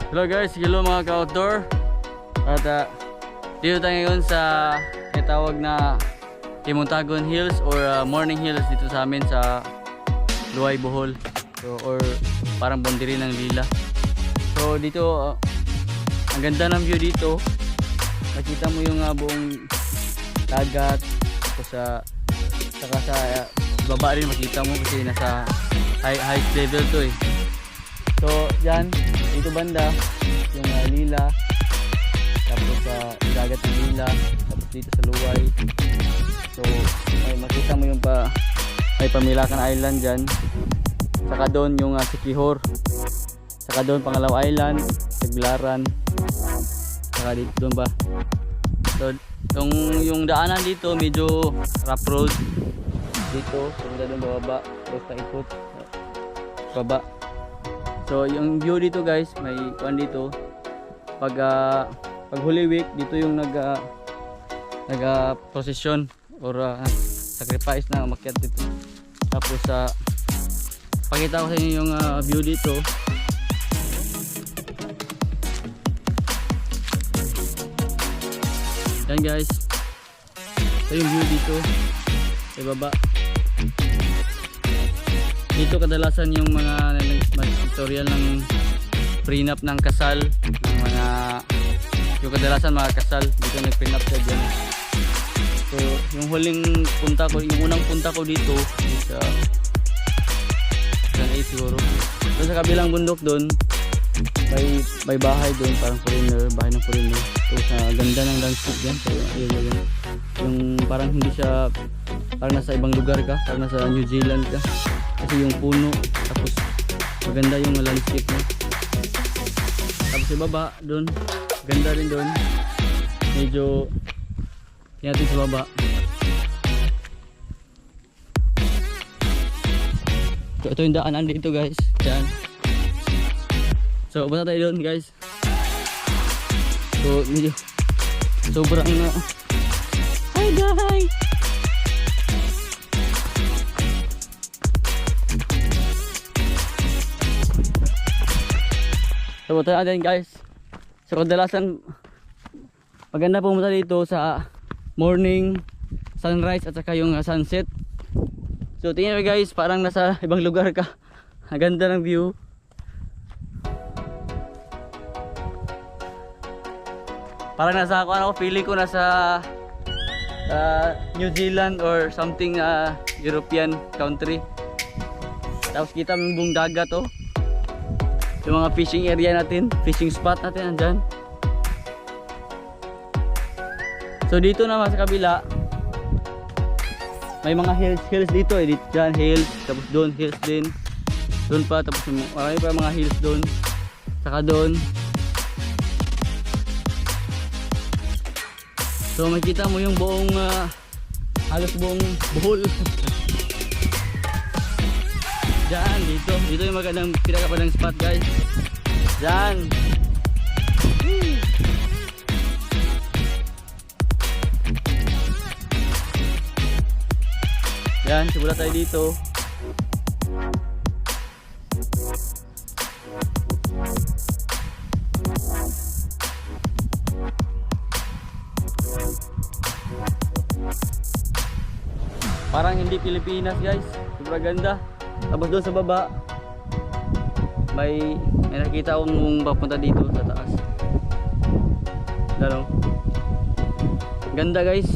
Hello guys, hello mga ka-outdoor. At dito tayo ngayon sa itawag na Timuntagon Hills or Morning Hills dito sa amin sa Luay, Bohol. So, or parang boundary ng Lila. So dito, ang ganda ng view dito. Makita mo yung buong dagat. Tapos saka sa baba rin makita mo kasi nasa high level to eh. So yan, dito banda yung Lila, tapos yung dagat ng Lila, tapos dito sa Luay. So makita mo yung may Pamilakan Island dyan, saka doon yung Siquijor, saka doon Pangalao Island, Tagbilaran, saka dito doon ba. So yung daanan dito medyo rough road dito, pumunta doon bababa, tapos paikot baba. So yung view dito guys, may kuan dito pag Holy Week dito yung nag procession or sacrifice na umakyat dito. Tapos pakita ko sa inyo yung view dito. Yan guys, ito yung view dito sa baba. Dito kadalasan yung mga tutorial ng prenup ng kasal, ng mga yung kadalasan mga kasal dito nag-prenup sa dyan. So yung huling punta ko, yung unang punta ko dito sa San A siguro. Doon sa kabilang bundok doon may bahay doon, parang foreigner, bahay ng foreigner. So sa ganda ng landscape dyan. So yung parang hindi siya, parang nasa ibang lugar ka, parang nasa New Zealand ka. Kasi yung puno, tapos maganda yung landscape mo. Tapos sa baba doon, ganda rin doon. Medyo tingnan sa baba. So ito yung daanan dito guys. Diyan. So punta tayo doon guys. So medyo sobrang hi guys. So punta natin guys. So kadalasan maganda pumunta dito sa morning sunrise at saka yung sunset. So tingnan mo guys, parang nasa ibang lugar ka. Ang ganda ng view. Parang nasa feeling ko nasa New Zealand or something European country. Tapos kita mo yung buong dagat oh. Yung mga fishing area natin, fishing spot natin andyan. So dito naman sa kabila may mga hills dito eh. Dito dyan hills, tapos doon hills din. Doon pa, tapos marami pa mga hills doon. Saka doon. So makita mo yung buong halos buong Bohol. Diyan, dito yung magandang pinakapalang spot guys. Diyan. Diyan, simula tayo dito. Parang hindi Pilipinas guys. Sobrang ganda. Tapos doon sa baba may nakita akong papunta dito sa taas. Dalo. Ganda guys.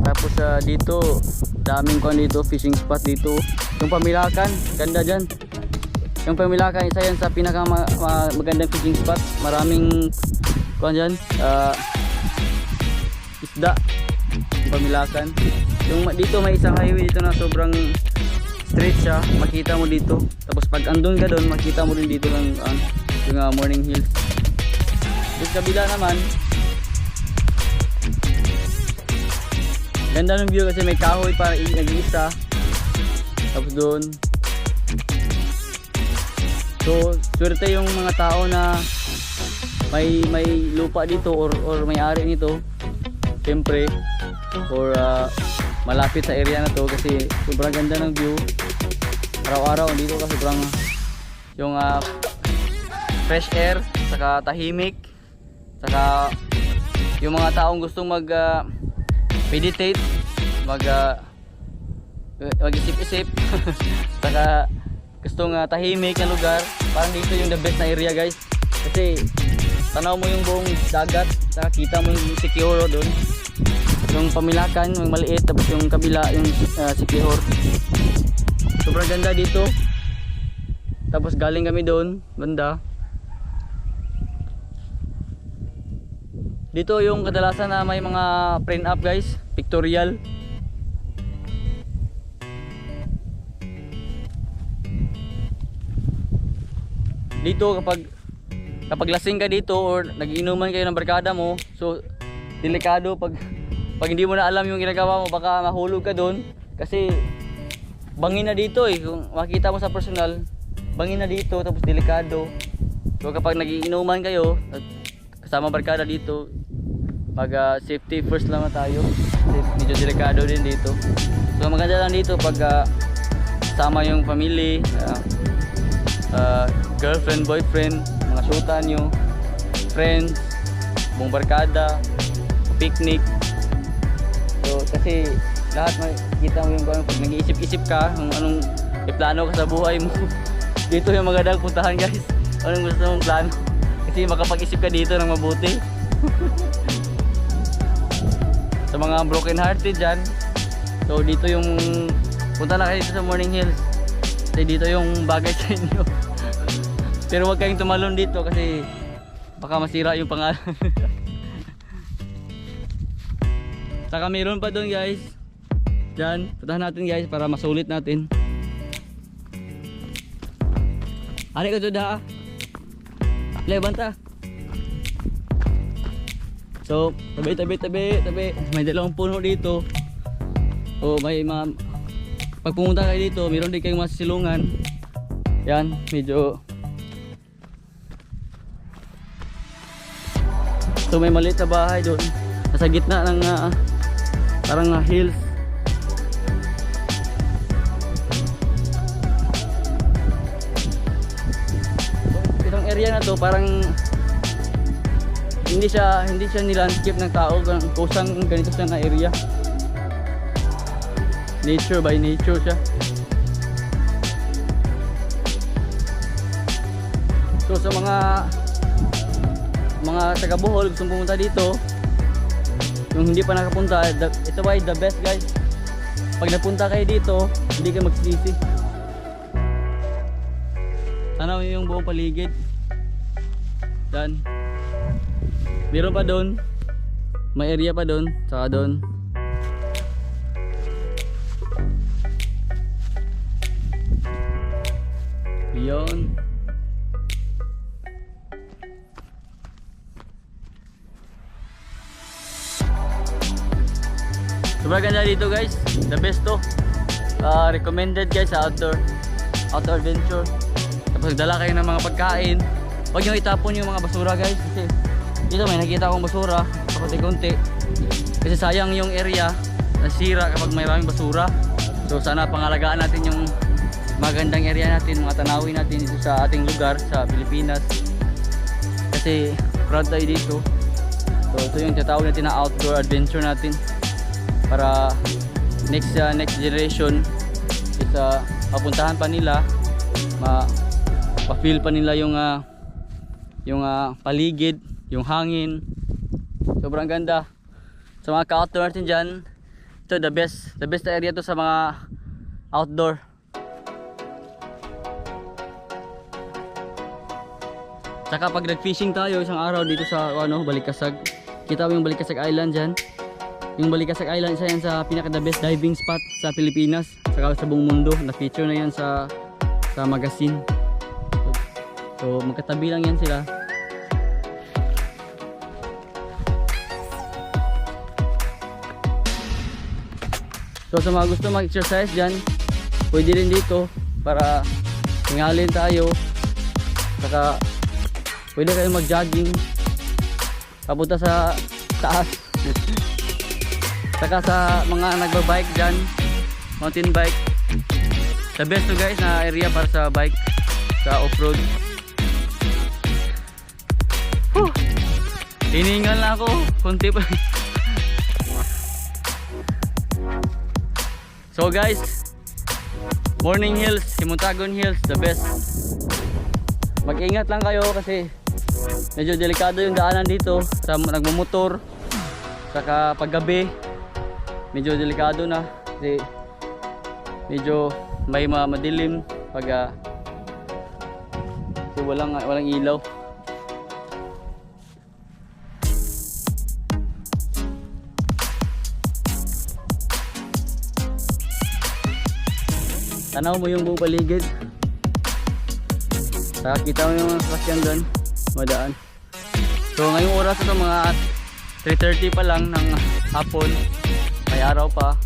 Tapos dito daming kuan dito, fishing spot dito. Yung Pamilakan, ganda diyan. Yung Pamilakan isa yan sa pinaka magandang fishing spot. Maraming kuan diyan, isda. Yung Pamilakan. Yung dito may isang highway dito na sobrang straight siya, makita mo dito. Tapos pag andun ka doon, makita mo rin dito ng yung Morning Hills. Dito sa kabila naman, ganda ng view kasi may kahoy para nag-iisa. Tapos doon, so swerte yung mga tao na may lupa dito or may-ari nito. Siyempre, or malapit sa area na to kasi sobrang ganda ng view. Araw-araw dito ka sobrang yung fresh air, saka tahimik, saka yung mga taong gustong mag meditate, mag-isip-isip saka gustong tahimik na lugar, parang dito yung the best na area guys. Kasi tanaw mo yung buong dagat, saka kita mo yung Siquijor doon, yung Pamilacan, yung maliit, tapos yung kabila yung Siquijor. Sobrang ganda dito. Tapos galing kami doon banda. Dito yung kadalasan na may mga print up guys, pictorial. Dito kapag lasing ka dito or nagiinuman kayo ng barkada mo, so delikado pag hindi mo na alam yung ginagawa mo, baka mahulog ka doon kasi bangin na dito eh. Kung makita mo sa personal, bangin na dito, tapos delikado. So kapag nagiinuman kayo kasama barkada dito, safety first lang na tayo. Medyo delikado din dito. So maganda lang dito pag sama yung family, girlfriend, boyfriend, mga syuta nyo, friends, buong barkada, picnic. So kasi lahat makikita mo yung pag nag-iisip-isip ka kung anong iplano ka sa buhay mo. Dito yung magandang puntahan guys. Anong gusto mong plano, kasi makapag-isip ka dito ng mabuti. Sa mga broken hearted dyan, so dito yung punta na kayo dito sa Morning Hills. Kasi dito yung bagay sa inyo. Pero huwag kayong tumalon dito kasi baka masira yung pangalan. Saka mayroon pa doon guys. Diyan, puntahan natin guys para masulit natin. Ari ko doon. Lebanta. So, tabi. May dalawang puno dito. O may mga pag pumunta kayo dito, mayroon din kayong mga silungan. Yan, medyo so may maliit na bahay doon. Nasa gitna ng parang hills. So, itong area na to parang hindi siya nilandscape ng tao, kusang ganito siya na area. Nature by nature siya. So sa mga taga Bohol gustong pumunta dito, yung hindi pa nakapunta, ito ay the best guys. Pag napunta kayo dito, hindi kayo magsisisi. Tanaw yung buong paligid. Dan. Meron pa doon. May area pa doon, saka doon. Yun. Sobrang ganda dito guys. The best to. Recommended guys sa outdoor adventure. Tapos dala kayo ng mga pagkain. Huwag nyo itapon yung mga basura guys. Kasi dito may nakita akong basura pakunti-kunti. Kasi sayang yung area, nasira kapag may maraming basura. So sana pangalagaan natin yung magandang area natin, mga tanawin natin dito sa ating lugar sa Pilipinas. Kasi proud tayo dito. So ito yung tinatawag natin na outdoor adventure natin. Para next generation is papuntahan pa nila, pa-feel pa nila yung paligid, yung hangin. Sobrang ganda. Sa mga ka-outdoor natin dyan, ito the best area to sa mga outdoor. Saka pag nag-fishing tayo isang araw dito sa Balikasag, kita mo yung Balikasag Island dyan. Yung Balikasag Island, isa yan sa pinaka the best diving spot sa Pilipinas, saka sa buong mundo. Na-feature na yan sa magazine. So magkatabi lang yan sila. So sa mga gusto mag-exercise dyan, pwede rin dito para tingalin tayo. Saka pwede kayong mag-jogging papunta sa taas. Saka sa mga nagbabike dyan, mountain bike, the best to guys na area para sa bike. sa off-road. Hiningal na ako, kunti pa. So guys, Morning Hills, Himuntagon Hills, the best. Mag-ingat lang kayo kasi medyo delikado yung daanan dito sa nagmumotor. Saka paggabi, medyo delikado na kasi medyo may madilim pag kasi walang ilaw. Tanaw mo yung buong paligid. Kita mo yung sasakyan doon, madaan. So ngayong oras ito mga 3:30 pa lang ng hapon. May araw pa.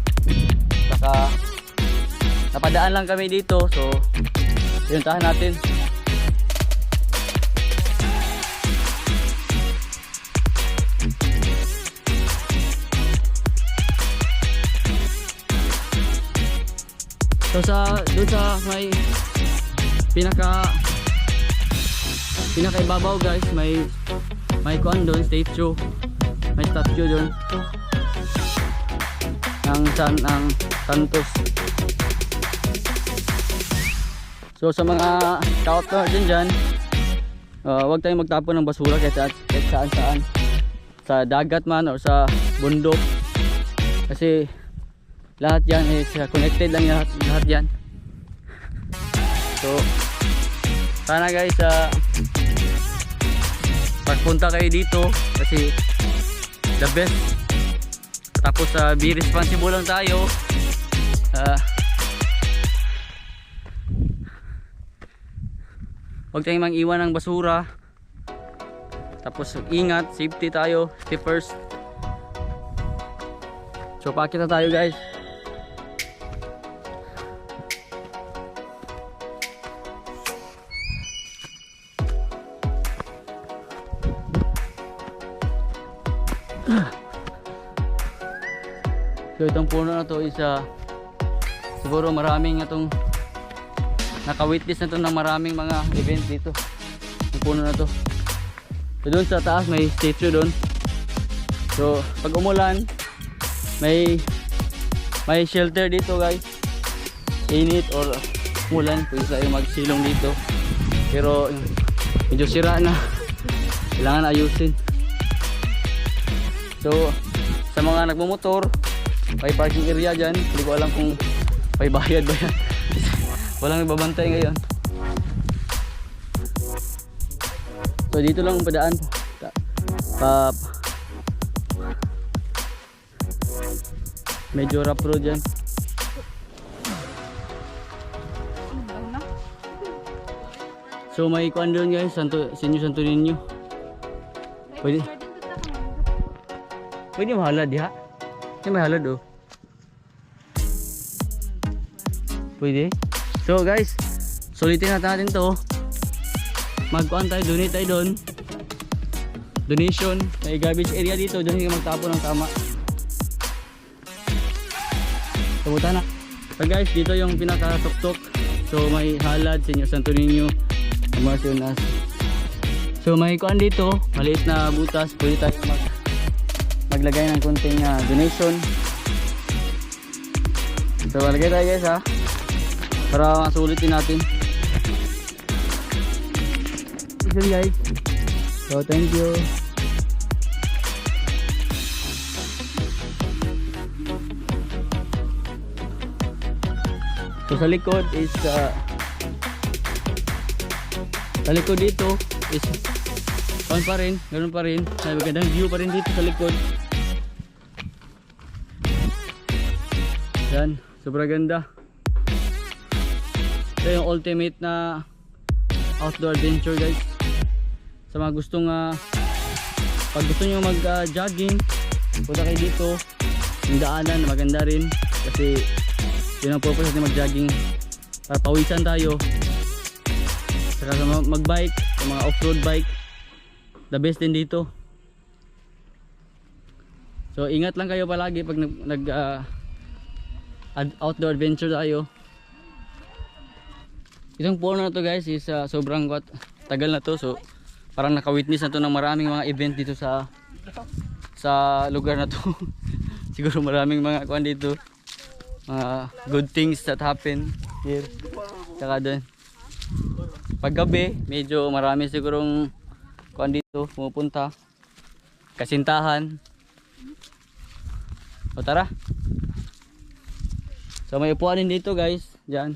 Saka napadaan lang kami dito. So pinuntahan natin. So doon sa may pinaka-ibabaw guys, may kuan doon, statue. May statue doon ng Santos. So sa mga scout natin dyan, huwag tayong magtapon ng basura kahit saan sa dagat man o sa bundok kasi lahat yan is connected lang, lahat yan. So sana guys pagpunta kayo dito kasi the best. Tapos be responsible lang tayo. Huwag tayong mang-iwan ng basura. Tapos ingat, safety tayo, safety first. So paakit na tayo guys. So itong puno na to is siguro maraming itong naka-witness na to ng maraming mga event dito. Yung puno na to. So doon sa taas may statue doon. So pag umulan may shelter dito guys. Init or umulan pwede tayo magsilong dito. Pero medyo sira na. Kailangan ayusin. So sa mga nagmumotor, may parking area dyan. Hindi ko alam kung may bayad ba yan. Walang ibabantay ngayon. So dito lang ang padaan. Medyo rough road dyan. So may kuan doon guys, Senyor Santo Niño. Pwede mahalad diha. May halad oh. Pwede. So guys, sulitin natin to. Magkuhan tayo, donate tayo doon. Donation. May garbage area dito, doon hindi magtapon ng tama. Sabutan na. So guys, dito yung pinaka-tuktok. So may halad, Senyor Santo Niño, Amazonas. So may kuhan dito, maliit na butas, pwede tayo maglagay ng konting donation. So malagay tayo guys ha, para masulitin natin. Thank you guys. So thank you. So sa likod is sa likod dito is ganun pa rin. May magandang view pa rin dito sa likod. Yan, sobrang ganda. Ito yung ultimate na outdoor adventure guys. Sa mga gustong pag gusto nyo mag jogging, punta kayo dito. Yung daanan maganda rin kasi yun ang purpose natin mag jogging, para pawisan tayo. Saka sa mag bike, sa mga off-road bike, the best din dito. So ingat lang kayo palagi pag nag outdoor adventure tayo. Itong puno na to guys is sobrang tagal na to, so parang naka-witness na to ng maraming mga event dito sa lugar na to. Siguro maraming mga kuan dito, mga good things that happen here. Tsaka doon paggabi medyo marami sigurong kuan dito pumupunta, kasintahan. O tara, so may upuan din dito guys, dyan.